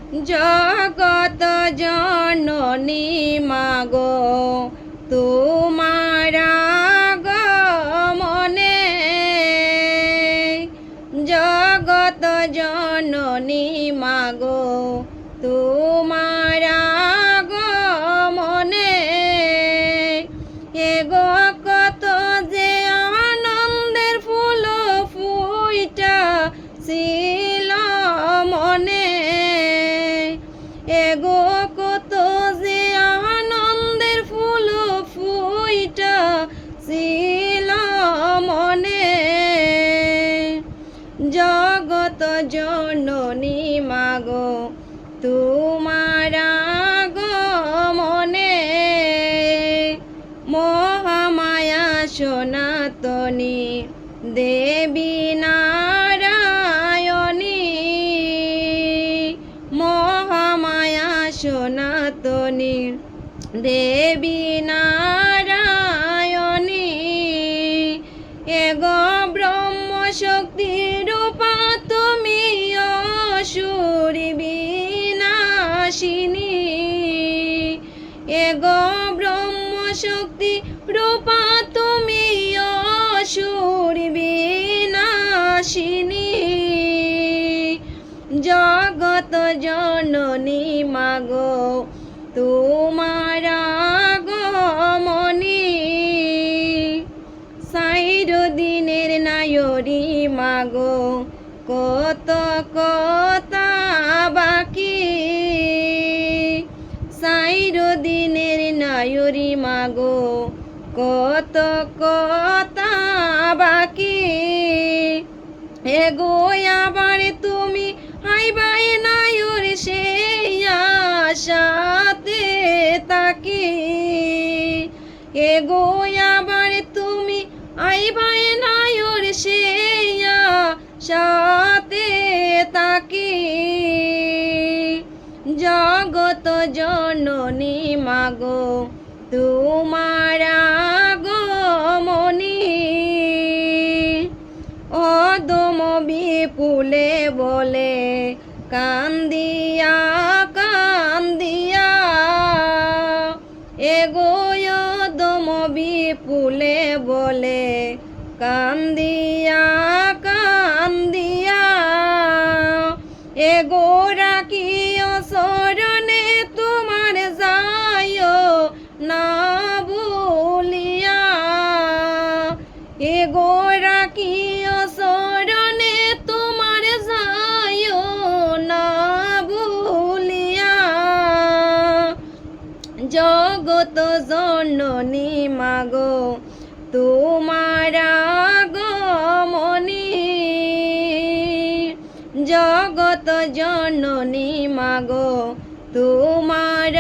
জগত জননী মাগো তোমার আগমনে, জগত জননী মাগো তোমার আগমনে, এগো কত যে আনন্দের ফুল ফুইটা ছিল মনে, এগো কত যে আনন্দের ফুল ফুইটা ছিল মনে, জগত জননী মাগো তোমার আগমনে, মহামায়া সনাতনী দেবী নারায়ণী, মহামায়া সনাতনী দেবী নারায়ণী, এগো ব্রহ্ম শক্তি রূপা তুমি অসুরি বিনাশিনী, এগো ব্রহ্ম শক্তি রূপা তুমি অসুরি বিনাশিনী, জগত জননী মাগো তোমার আগমনী, সাইর দিনের নায়রি মাগো কত কথা বাকি, সাইর দিনের নায়রি মাগো কত কথা বাকি, এগো আবার তুমি আইবাই নায়র সেই আশাতে তাকি, এগো আবার তুমি আইবাই নায়র সেই আশাতে তাকি, জগত জননী মাগো তোমার আগমনী, অদম বিপুলে বলে কান্দিয়া কান্দিয়া, এগো অদম বিপুলে বলে কান্দিয়া কান্দিয়া, এগো রাখিও শরণে তোমার যাইও না ভুলিয়া, এগো রাখিও শরণে তোমার যাইও না ভুলিয়া, জগত জননী মাগো তোমার আগমনী, জগত জননী মাগো তোমার